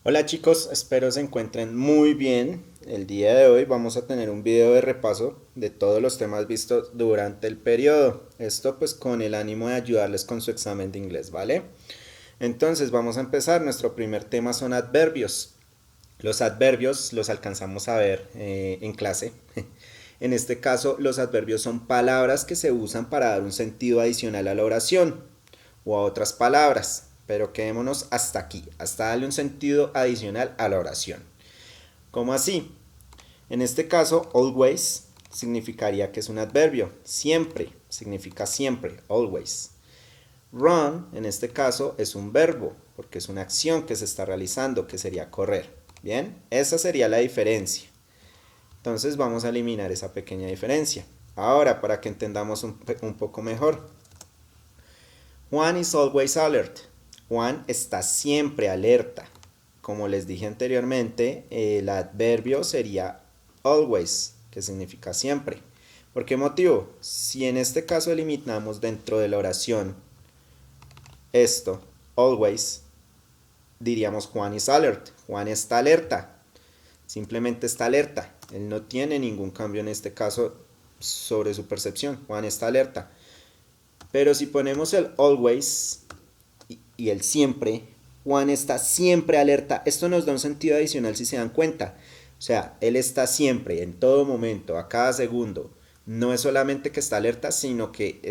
Hola chicos, espero se encuentren muy bien. El día de hoy vamos a tener un video de repaso de todos los temas vistos durante el periodo. Esto pues con el ánimo de ayudarles con su examen de inglés, ¿vale? Entonces vamos a empezar. Nuestro primer tema son adverbios. Los adverbios los alcanzamos a ver en clase. En este caso, los adverbios son palabras que se usan para dar un sentido adicional a la oración o a otras palabras, pero quedémonos hasta aquí, hasta darle un sentido adicional a la oración. ¿Cómo así? En este caso, always significaría que es un adverbio. Siempre significa siempre, always. Run, en este caso, es un verbo, porque es una acción que se está realizando, que sería correr. Bien, esa sería la diferencia. Entonces vamos a eliminar esa pequeña diferencia. Ahora, para que entendamos un poco mejor. Juan is always alert. Juan está siempre alerta. Como les dije anteriormente, el adverbio sería always, que significa siempre. ¿Por qué motivo? Si en este caso eliminamos dentro de la oración esto, always, diríamos Juan is alert. Juan está alerta. Simplemente está alerta. Él no tiene ningún cambio en este caso sobre su percepción. Juan está alerta. Pero si ponemos el always y el siempre, Juan está siempre alerta. Esto nos da un sentido adicional si se dan cuenta. O sea, él está siempre, en todo momento, a cada segundo. No es solamente que está alerta, sino que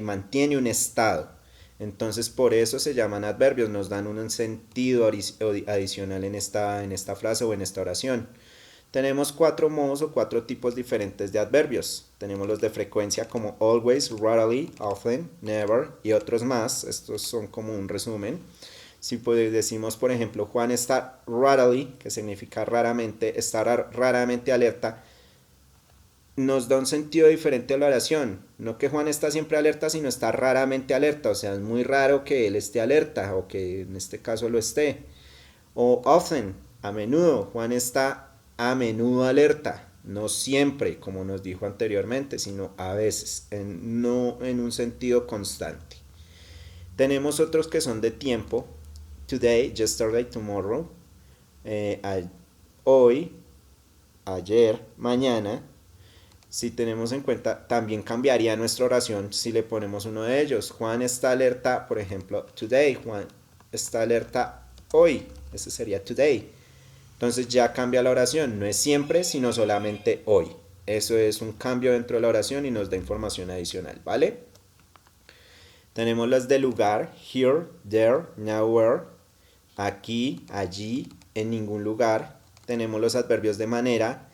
mantiene un estado. Entonces, por eso se llaman adverbios, nos dan un sentido adicional en esta frase o en esta oración. Tenemos cuatro modos o cuatro tipos diferentes de adverbios. Tenemos los de frecuencia como always, rarely, often, never y otros más. Estos son como un resumen. Si decimos, por ejemplo, Juan está rarely, que significa raramente, estar raramente alerta, nos da un sentido diferente a la oración. No que Juan está siempre alerta, sino está raramente alerta. O sea, es muy raro que él esté alerta o que en este caso lo esté. O often, a menudo. Juan está a menudo alerta. No siempre, como nos dijo anteriormente, sino a veces, no en un sentido constante. Tenemos otros que son de tiempo. Today, yesterday, tomorrow. Hoy, ayer, mañana. Si tenemos en cuenta, también cambiaría nuestra oración si le ponemos uno de ellos. Juan está alerta, por ejemplo, today. Juan está alerta hoy. Ese sería today. Entonces ya cambia la oración. No es siempre, sino solamente hoy. Eso es un cambio dentro de la oración y nos da información adicional, ¿vale? Tenemos las de lugar, here, there, nowhere, aquí, allí, en ningún lugar. Tenemos los adverbios de manera,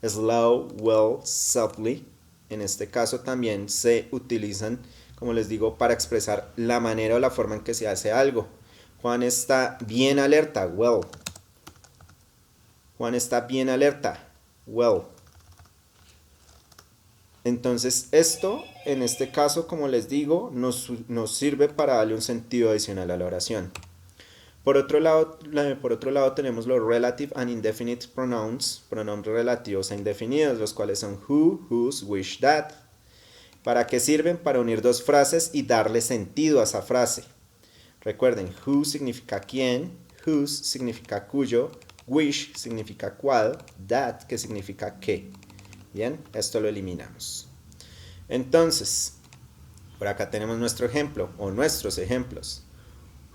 slow, well, softly. En este caso también se utilizan, como les digo, para expresar la manera o la forma en que se hace algo. Juan está bien alerta, well. Juan está bien alerta, well. Entonces esto, en este caso, como les digo, nos sirve para darle un sentido adicional a la oración. Por otro lado tenemos los relative and indefinite pronouns, pronombres relativos e indefinidos, los cuales son who, whose, which, that. ¿Para qué sirven? Para unir dos frases y darle sentido a esa frase. Recuerden, who significa quién, whose significa cuyo, which significa cuál, that que significa qué. Bien, esto lo eliminamos. Entonces, por acá tenemos nuestro ejemplo o nuestros ejemplos.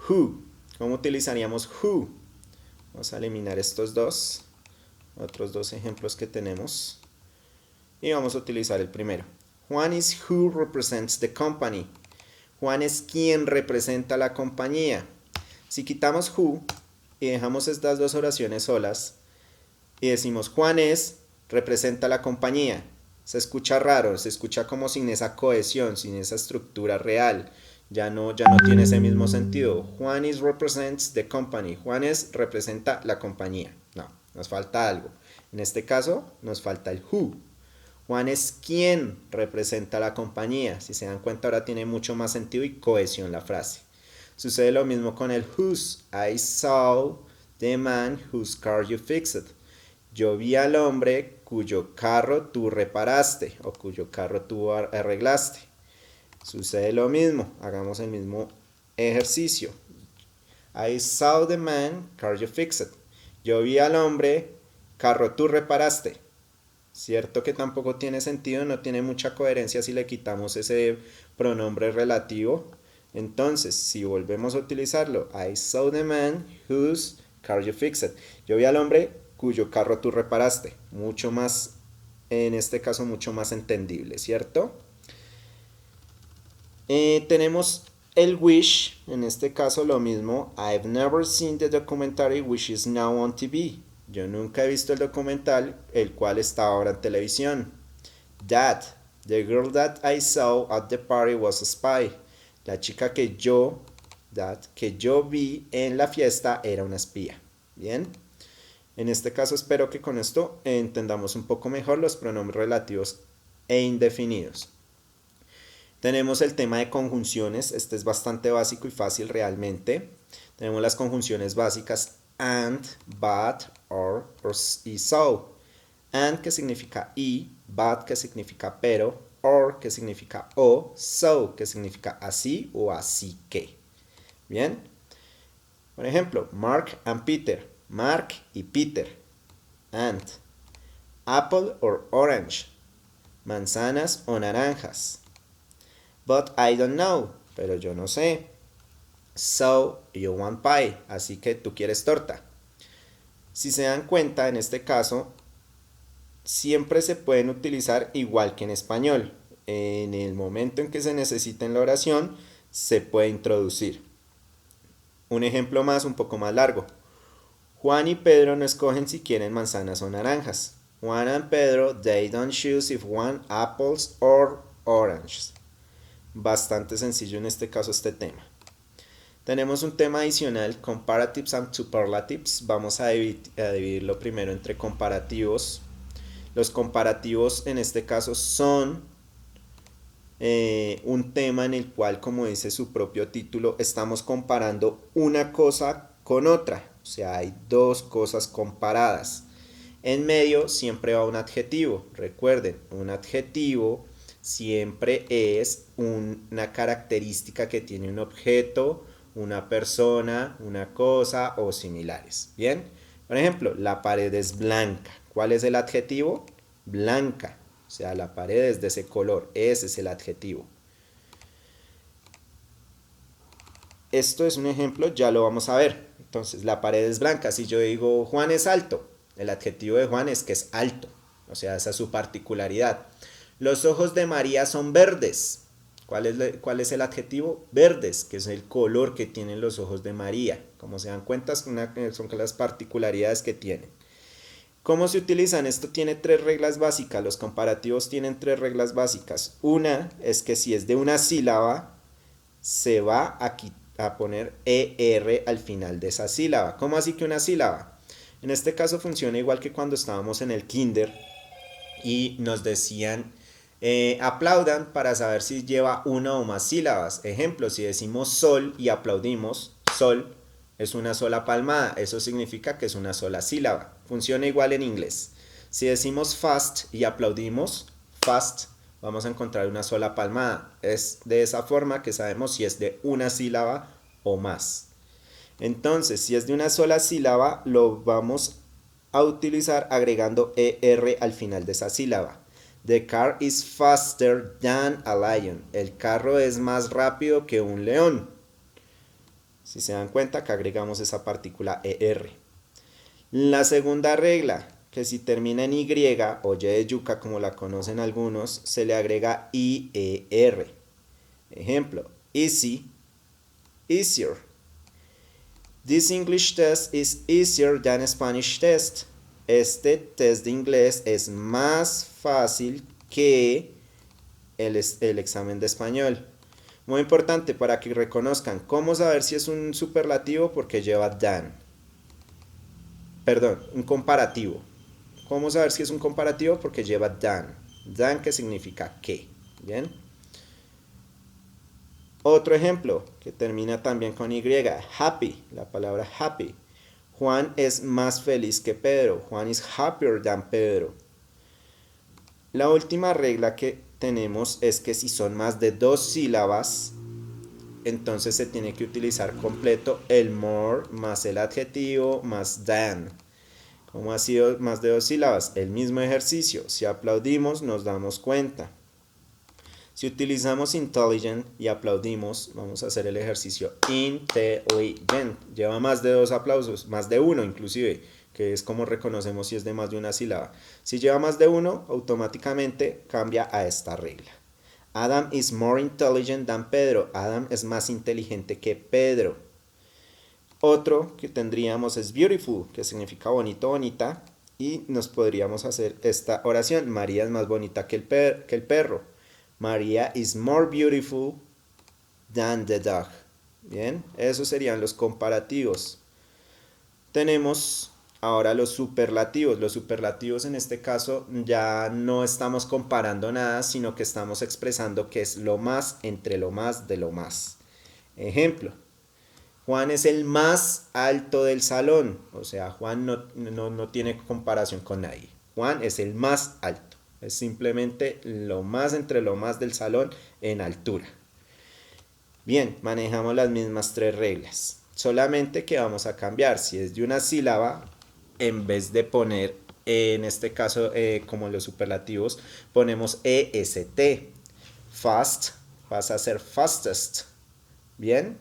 Who. ¿Cómo utilizaríamos who? Vamos a eliminar estos dos, otros dos ejemplos que tenemos. Y vamos a utilizar el primero. Juan is who represents the company. Juan es quien representa la compañía. Si quitamos who y dejamos estas dos oraciones solas y decimos Juan es, representa la compañía. Se escucha raro, se escucha como sin esa cohesión, sin esa estructura real. Ya no tiene ese mismo sentido. Juan is represents the company. Juanes representa la compañía. No, nos falta algo. En este caso, nos falta el who. Juan es quien representa la compañía. Si se dan cuenta, ahora tiene mucho más sentido y cohesión la frase. Sucede lo mismo con el whose. I saw the man whose car you fixed. Yo vi al hombre cuyo carro tú reparaste o cuyo carro tú arreglaste. Sucede lo mismo, hagamos el mismo ejercicio. I saw the man, car you fixed. Yo vi al hombre, carro tú reparaste. Cierto que tampoco tiene sentido, no tiene mucha coherencia si le quitamos ese pronombre relativo. Entonces, si volvemos a utilizarlo, I saw the man whose car you fixed. Yo vi al hombre cuyo carro tú reparaste. Mucho más, en este caso, mucho más entendible, ¿cierto? Tenemos el wish, en este caso lo mismo. I've never seen the documentary which is now on TV. Yo nunca he visto el documental, el cual está ahora en televisión. That, the girl that I saw at the party was a spy. La chica que yo vi en la fiesta era una espía. Bien. En este caso espero que con esto entendamos un poco mejor los pronombres relativos e indefinidos. Tenemos el tema de conjunciones, este es bastante básico y fácil realmente. Tenemos las conjunciones básicas and, but, or y so. And que significa y, but que significa pero, or que significa o, so que significa así o así que. Bien. Por ejemplo, Mark and Peter. Mark y Peter. And. Apple or orange. Manzanas o naranjas. But I don't know. Pero yo no sé. So you want pie. Así que tú quieres torta. Si se dan cuenta, en este caso, siempre se pueden utilizar igual que en español. En el momento en que se necesita en la oración, se puede introducir. Un ejemplo más, un poco más largo. Juan y Pedro no escogen si quieren manzanas o naranjas. Juan and Pedro, they don't choose if want apples or oranges. Bastante sencillo en este caso este tema. Tenemos un tema adicional, comparatives and superlatives. Vamos a dividirlo primero entre comparativos. Los comparativos en este caso son un tema en el cual, como dice su propio título, estamos comparando una cosa con otra. O sea, hay dos cosas comparadas. En medio siempre va un adjetivo. Recuerden, un adjetivo siempre es una característica que tiene un objeto, una persona, una cosa o similares. Bien, por ejemplo, la pared es blanca. ¿Cuál es el adjetivo? Blanca. O sea, la pared es de ese color. Ese es el adjetivo. Esto es un ejemplo, ya lo vamos a ver. Entonces, la pared es blanca. Si yo digo Juan es alto, el adjetivo de Juan es que es alto. O sea, esa es su particularidad. Los ojos de María son verdes. ¿Cuál es el adjetivo? Verdes, que es el color que tienen los ojos de María. Como se dan cuenta, son las particularidades que tienen. ¿Cómo se utilizan? Esto tiene tres reglas básicas. Los comparativos tienen tres reglas básicas. Una es que si es de una sílaba, se va a poner ER al final de esa sílaba. ¿Cómo así que una sílaba? En este caso funciona igual que cuando estábamos en el kinder y nos decían aplaudan para saber si lleva una o más sílabas. Ejemplo, si decimos sol y aplaudimos, sol es una sola palmada, eso significa que es una sola sílaba. Funciona igual en inglés. Si decimos fast y aplaudimos, fast, vamos a encontrar una sola palmada. Es de esa forma que sabemos si es de una sílaba o más. Entonces, si es de una sola sílaba, lo vamos a utilizar agregando ER al final de esa sílaba. The car is faster than a lion. El carro es más rápido que un león. Si se dan cuenta que agregamos esa partícula ER. La segunda regla, que si termina en Y o Y de yuca como la conocen algunos, se le agrega IER. Ejemplo, easy, easier. This English test is easier than Spanish test. Este test de inglés es más fácil que el examen de español. Muy importante para que reconozcan cómo saber si es un superlativo porque lleva than. Perdón, un comparativo. ¿Cómo saber si es un comparativo? Porque lleva than. Than que significa que. Bien. Otro ejemplo que termina también con Y. Happy, la palabra happy. Juan es más feliz que Pedro. Juan is happier than Pedro. La última regla que tenemos es que si son más de dos sílabas, entonces se tiene que utilizar completo el more más el adjetivo más than. ¿Cómo ha sido más de 2 sílabas? El mismo ejercicio. Si aplaudimos, nos damos cuenta. Si utilizamos intelligent y aplaudimos, vamos a hacer el ejercicio intelligent. Lleva más de 2 aplausos, más de 1 inclusive, que es como reconocemos si es de más de una sílaba. Si lleva más de 1, automáticamente cambia a esta regla. Adam is more intelligent than Pedro. Adam es más inteligente que Pedro. Otro que tendríamos es beautiful, que significa bonito, bonita. Y nos podríamos hacer esta oración. María es más bonita que el perro. María is more beautiful than the dog. Bien, esos serían los comparativos. Tenemos ahora los superlativos. Los superlativos en este caso ya no estamos comparando nada, sino que estamos expresando que es lo más entre lo más de lo más. Ejemplo. Juan es el más alto del salón. O sea, Juan no tiene comparación con nadie. Juan es el más alto. Es simplemente lo más entre lo más del salón en altura. Bien, manejamos las mismas 3 reglas. Solamente que vamos a cambiar. Si es de una sílaba, en vez de poner, en este caso, como los superlativos, ponemos EST. Fast pasa a ser fastest. Bien.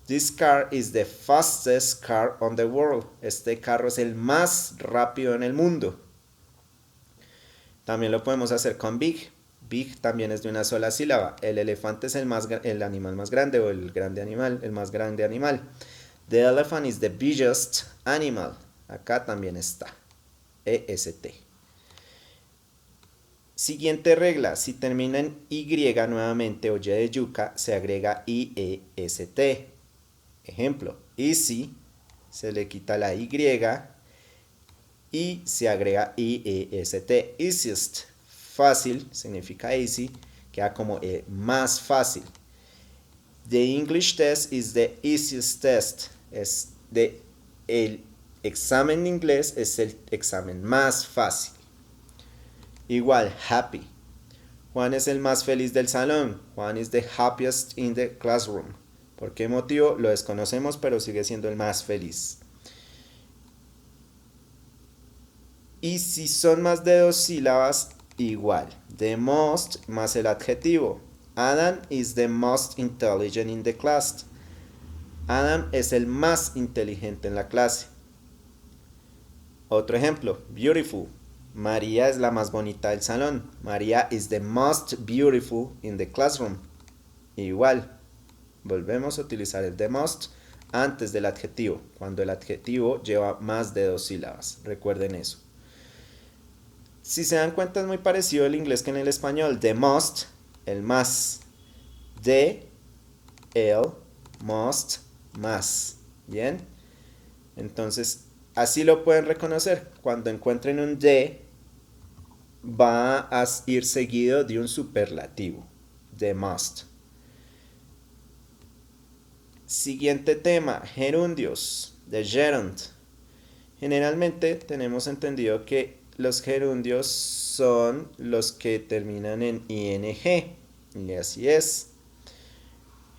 This car is the fastest car on the world. Este carro es el más rápido en el mundo. También lo podemos hacer con big. Big también es de una sola sílaba. El elefante es el animal más grande o el más grande animal. The elephant is the biggest animal. Acá también está. EST. Siguiente regla. Si termina en Y nuevamente o Y de yuca, se agrega IEST. Ejemplo, easy, se le quita la Y y se agrega IEST. Easiest, fácil, significa easy, queda como más fácil. The English test is the easiest test. El examen de inglés es el examen más fácil. Igual, happy. Juan es el más feliz del salón. Juan is the happiest in the classroom. ¿Por qué motivo? Lo desconocemos, pero sigue siendo el más feliz. Y si son más de 2 sílabas, igual. The most más el adjetivo. Adam is the most intelligent in the class. Adam es el más inteligente en la clase. Otro ejemplo, beautiful. María es la más bonita del salón. María is the most beautiful in the classroom. Igual. Volvemos a utilizar el the most antes del adjetivo, cuando el adjetivo lleva más de 2 sílabas. Recuerden eso. Si se dan cuenta, es muy parecido el inglés que en el español. The most, el más. The, el, most, más. Bien. Entonces, así lo pueden reconocer. Cuando encuentren un the, va a ir seguido de un superlativo. The most. Siguiente tema, gerundios, the gerund. Generalmente tenemos entendido que los gerundios son los que terminan en ing, y así es.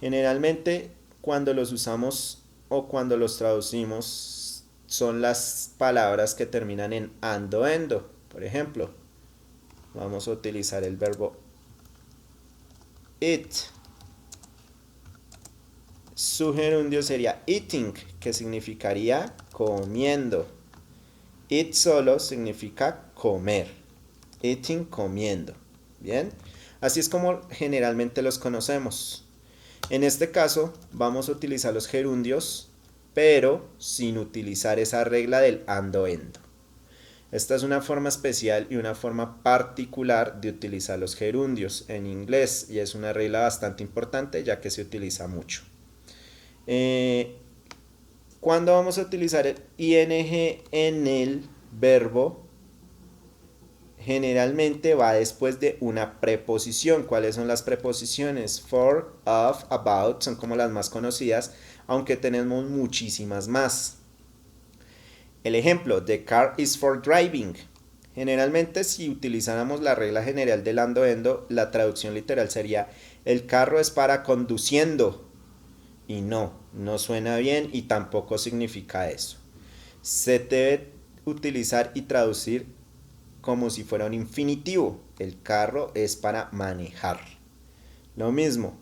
Generalmente cuando los usamos o cuando los traducimos son las palabras que terminan en ando, endo. Por ejemplo, vamos a utilizar el verbo eat. Su gerundio sería eating, que significaría comiendo. Eat solo significa comer. Eating, comiendo. Bien, así es como generalmente los conocemos. En este caso vamos a utilizar los gerundios, pero sin utilizar esa regla del ando, endo. Esta es una forma especial y una forma particular de utilizar los gerundios en inglés, y es una regla bastante importante ya que se utiliza mucho. Cuando vamos a utilizar el ing en el verbo, generalmente va después de una preposición. ¿Cuáles son las preposiciones? For, of, about, son como las más conocidas, aunque tenemos muchísimas más. El ejemplo, the car is for driving. Generalmente, si utilizáramos la regla general del ando, endo, la traducción literal sería el carro es para conduciendo. y no suena bien y tampoco significa eso. Se debe utilizar y traducir como si fuera un infinitivo. El carro es para manejar. Lo mismo.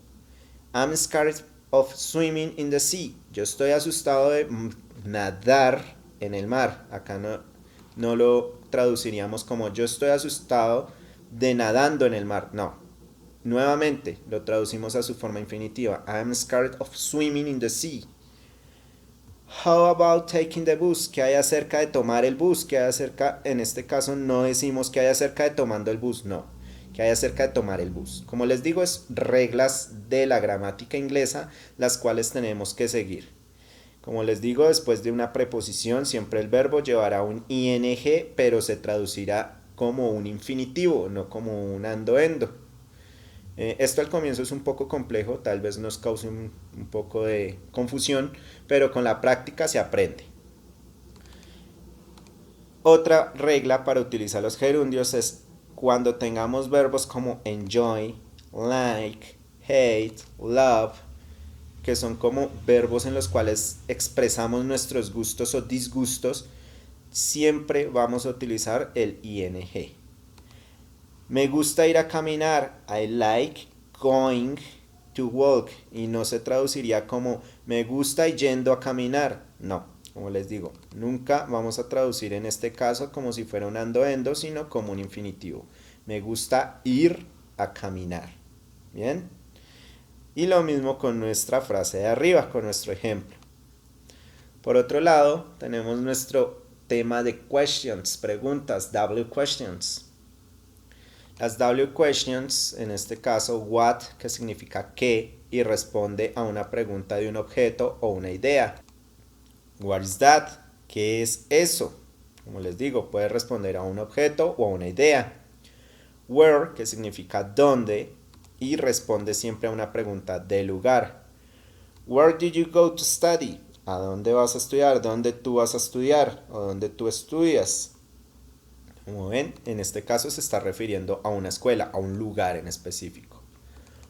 I'm scared of swimming in the sea. Yo estoy asustado de nadar en el mar. Acá no lo traduciríamos como yo estoy asustado de nadando en el mar. No. Nuevamente lo traducimos a su forma infinitiva. I'm scared of swimming in the sea. How about taking the bus? ¿Qué hay acerca de tomar el bus? ¿Qué hay acerca? En este caso no decimos que hay acerca de tomando el bus, no. ¿Qué hay acerca de tomar el bus? Como les digo, es reglas de la gramática inglesa las cuales tenemos que seguir. Como les digo, después de una preposición siempre el verbo llevará un ing, pero se traducirá como un infinitivo, no como un ando-endo. Esto al comienzo es un poco complejo, tal vez nos cause un poco de confusión, pero con la práctica se aprende. Otra regla para utilizar los gerundios es cuando tengamos verbos como enjoy, like, hate, love, que son como verbos en los cuales expresamos nuestros gustos o disgustos, siempre vamos a utilizar el ing. Me gusta ir a caminar. I like going to walk. Y no se traduciría como me gusta yendo a caminar. No, como les digo, nunca vamos a traducir en este caso como si fuera un ando-endo, sino como un infinitivo. Me gusta ir a caminar. ¿Bien? Y lo mismo con nuestra frase de arriba, con nuestro ejemplo. Por otro lado, tenemos nuestro tema de questions, preguntas, W questions. Las W questions, en este caso, what, que significa qué, y responde a una pregunta de un objeto o una idea. What is that? ¿Qué es eso? Como les digo, puede responder a un objeto o a una idea. Where, que significa dónde, y responde siempre a una pregunta de lugar. Where did you go to study? ¿A dónde vas a estudiar? ¿Dónde tú vas a estudiar? ¿O dónde tú estudias? Como ven, en este caso se está refiriendo a una escuela, a un lugar en específico.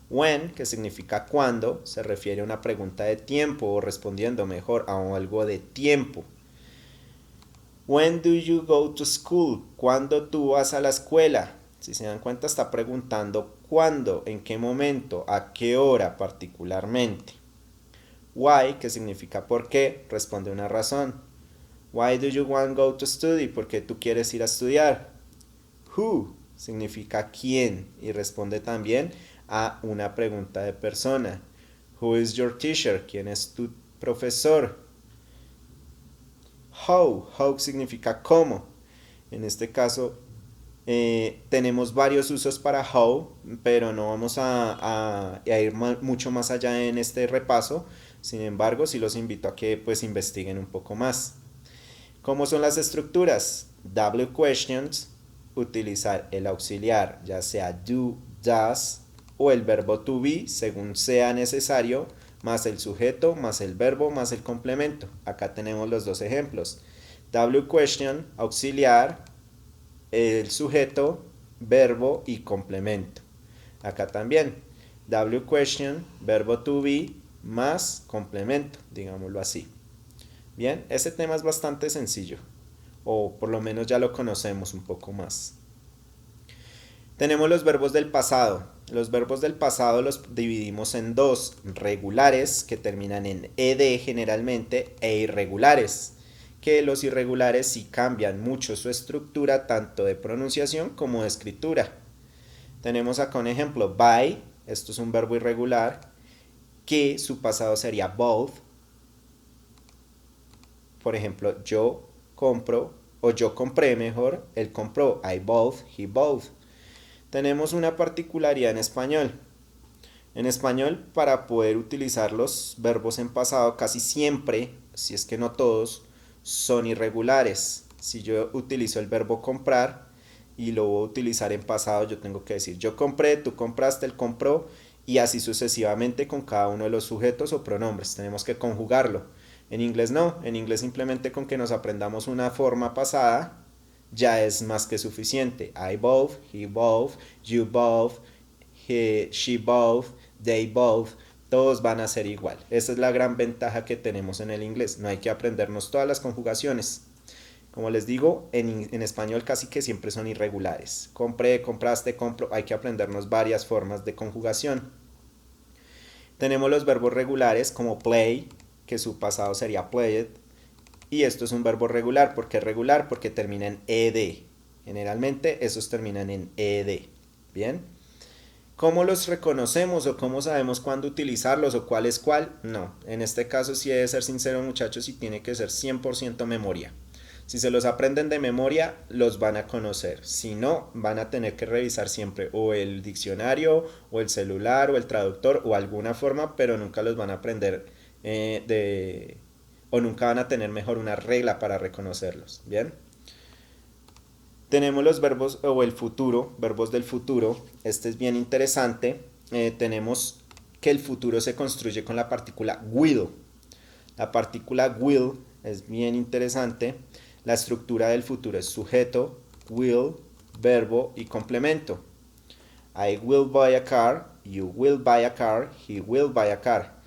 When, que significa cuándo, se refiere a una pregunta de tiempo o respondiendo mejor a algo de tiempo. When do you go to school? ¿Cuándo tú vas a la escuela? Si se dan cuenta, está preguntando cuándo, en qué momento, a qué hora particularmente. Why, que significa por qué, responde una razón. Why do you want to go to study? ¿Por qué tú quieres ir a estudiar? Who significa quién y responde también a una pregunta de persona. Who is your teacher? ¿Quién es tu profesor? How significa cómo. En este caso tenemos varios usos para how, pero no vamos a ir mucho más allá en este repaso. Sin embargo, sí los invito a que pues investiguen un poco más. ¿Cómo son las estructuras? W questions, utilizar el auxiliar, ya sea do, does, o el verbo to be, según sea necesario, más el sujeto, más el verbo, más el complemento. Acá tenemos los dos ejemplos. W question, auxiliar, el sujeto, verbo y complemento. Acá también. W question, verbo to be, más complemento, digámoslo así. Bien, ese tema es bastante sencillo, o por lo menos ya lo conocemos un poco más. Tenemos los verbos del pasado. Los verbos del pasado los dividimos en dos: regulares, que terminan en ed generalmente, e irregulares, que los irregulares sí cambian mucho su estructura, tanto de pronunciación como de escritura. Tenemos acá un ejemplo: buy, esto es un verbo irregular, que su pasado sería both. Por ejemplo, yo compro, o yo compré mejor, él compró. I bought, he bought. Tenemos una particularidad en español. En español, para poder utilizar los verbos en pasado, casi siempre, si es que no todos, son irregulares. Si yo utilizo el verbo comprar y lo voy a utilizar en pasado, yo tengo que decir yo compré, tú compraste, él compró, y así sucesivamente con cada uno de los sujetos o pronombres. Tenemos que conjugarlo. En inglés no, en inglés simplemente con que nos aprendamos una forma pasada ya es más que suficiente. I bought, he bought, you bought, she bought, they bought. todos van a ser igual. Esa es la gran ventaja que tenemos en el inglés. No hay que aprendernos todas las conjugaciones. Como les digo, en español casi que siempre son irregulares. Compré, compraste, compro. Hay que aprendernos varias formas de conjugación. Tenemos los verbos regulares como play, que su pasado sería played. Y esto es un verbo regular. ¿Por qué regular? Porque termina en ed. Generalmente esos terminan en ed. Bien. ¿Cómo los reconocemos o cómo sabemos cuándo utilizarlos o cuál es cuál? No, en este caso sí debe ser sincero, muchachos, y tiene que ser 100% memoria. Si se los aprenden de memoria, los van a conocer. Si no, van a tener que revisar siempre o el diccionario o el celular o el traductor o alguna forma, pero nunca los van a aprender o nunca van a tener mejor una regla para reconocerlos. ¿Bien? Tenemos los verbos o el futuro, verbos del futuro. Este es bien interesante. Tenemos que el futuro se construye con la partícula will. La partícula will es bien interesante. La estructura del futuro es sujeto, will, verbo y complemento. I will buy a car, you will buy a car, he will buy a car.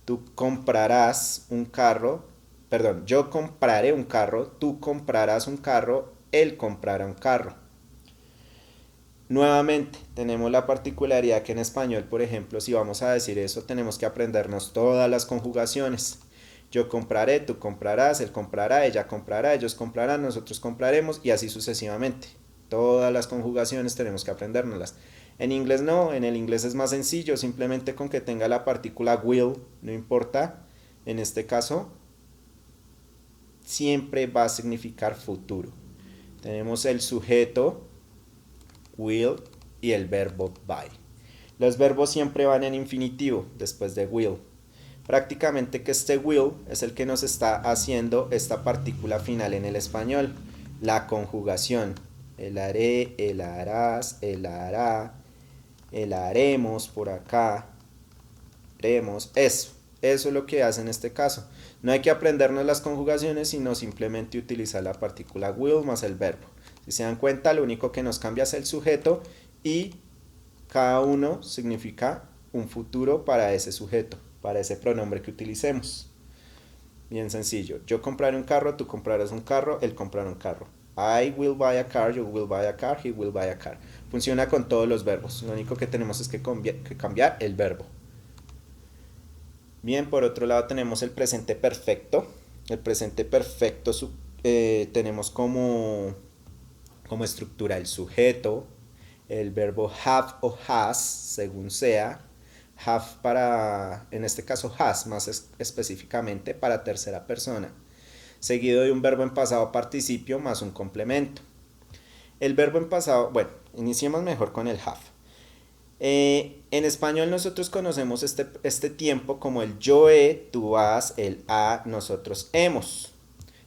Tú comprarás un carro, perdón, yo compraré un carro, tú comprarás un carro, él comprará un carro. Nuevamente, tenemos la particularidad que en español, por ejemplo, si vamos a decir eso, tenemos que aprendernos todas las conjugaciones. Yo compraré, tú comprarás, él comprará, ella comprará, ellos comprarán, nosotros compraremos y así sucesivamente. Todas las conjugaciones tenemos que aprendérnoslas. En inglés no, en el inglés es más sencillo, simplemente con que tenga la partícula will, no importa. En este caso, siempre va a significar futuro. Tenemos el sujeto, will, y el verbo buy. Los verbos siempre van en infinitivo después de will. Prácticamente que este will es el que nos está haciendo esta partícula final en el español. La conjugación. El haré, el harás, el hará, el haremos por acá. Haremos. Eso es lo que hace en este caso. No hay que aprendernos las conjugaciones, sino simplemente utilizar la partícula will más el verbo. Si se dan cuenta, lo único que nos cambia es el sujeto y cada uno significa un futuro para ese sujeto, para ese pronombre que utilicemos. Bien sencillo. Yo compraré un carro, tú comprarás un carro, él comprará un carro. I will buy a car, you will buy a car, he will buy a car. Funciona con todos los verbos. Lo único que tenemos es que cambiar el verbo. Bien, por otro lado tenemos el presente perfecto. El presente perfecto tenemos como estructura el sujeto, el verbo have o has, según sea. Have para, en este caso has, más específicamente para tercera persona. Seguido de un verbo en pasado participio más un complemento. El verbo en pasado, bueno, iniciemos mejor con el have. En español nosotros conocemos este tiempo como el yo he, tú has, el ha, nosotros hemos.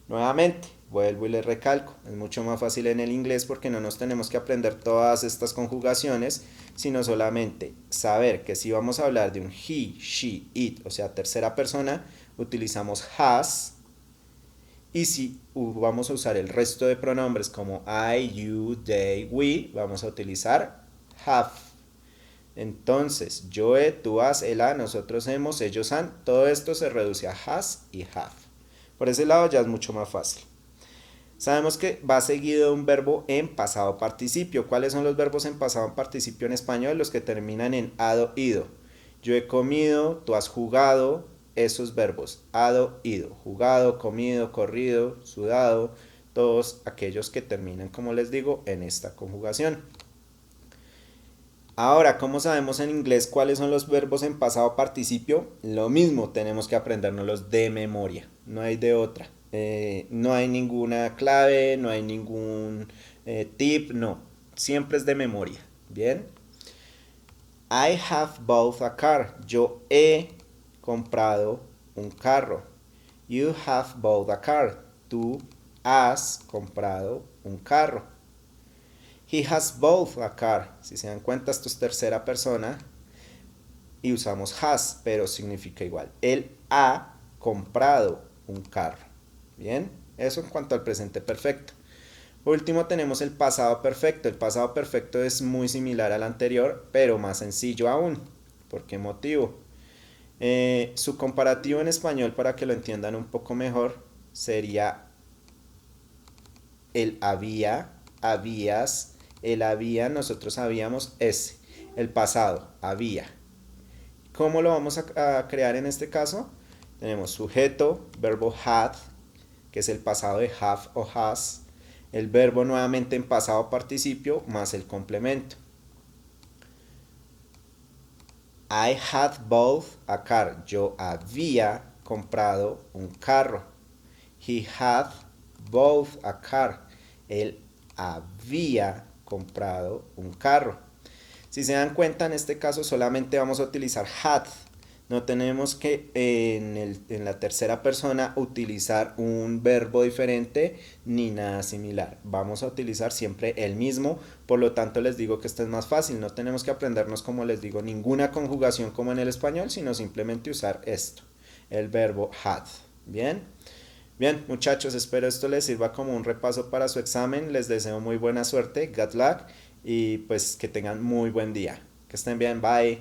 Nuevamente, vuelvo y les recalco, es mucho más fácil en el inglés porque no nos tenemos que aprender todas estas conjugaciones, sino solamente saber que si vamos a hablar de un he, she, it, o sea, tercera persona, utilizamos has, y si vamos a usar el resto de pronombres como I, you, they, we, vamos a utilizar have. Entonces, yo he, tú has, él ha, nosotros hemos, ellos han, todo esto se reduce a has y have. Por ese lado ya es mucho más fácil. Sabemos que va seguido de un verbo en pasado participio. ¿Cuáles son los verbos en pasado participio en español? Los que terminan en ado, ido. Yo he comido, tú has jugado, esos verbos. Ado, ido. Jugado, comido, corrido, sudado. Todos aquellos que terminan, como les digo, en esta conjugación. Ahora, ¿cómo sabemos en inglés cuáles son los verbos en pasado participio? Lo mismo, tenemos que aprendérnoslos de memoria, no hay de otra. No hay ninguna clave, no hay ningún tip, no. Siempre es de memoria, ¿bien? I have bought a car. Yo he comprado un carro. You have bought a car. Tú has comprado un carro. He has bought a car. Si se dan cuenta, esto es tercera persona y usamos has, pero significa igual. Él ha comprado un carro. Bien, eso en cuanto al presente perfecto. Por último tenemos el pasado perfecto. El pasado perfecto es muy similar al anterior, pero más sencillo aún. ¿Por qué motivo? Su comparativo en español, para que lo entiendan un poco mejor, sería el había, habías, el había, nosotros habíamos ese, el pasado, había. ¿Cómo lo vamos a crear en este caso? Tenemos sujeto, verbo had, que es el pasado de have o has, el verbo nuevamente en pasado participio más el complemento. I had bought a car. Yo había comprado un carro. He had bought a car. Él había comprado un carro. Si se dan cuenta, en este caso solamente vamos a utilizar had. No tenemos que en la tercera persona utilizar un verbo diferente ni nada similar. Vamos a utilizar siempre el mismo, por lo tanto les digo que esto es más fácil. No tenemos que aprendernos, como les digo, ninguna conjugación como en el español, sino simplemente usar esto, el verbo had. Bien, bien muchachos, espero esto les sirva como un repaso para su examen. Les deseo muy buena suerte, good luck, y pues que tengan muy buen día. Que estén bien, bye.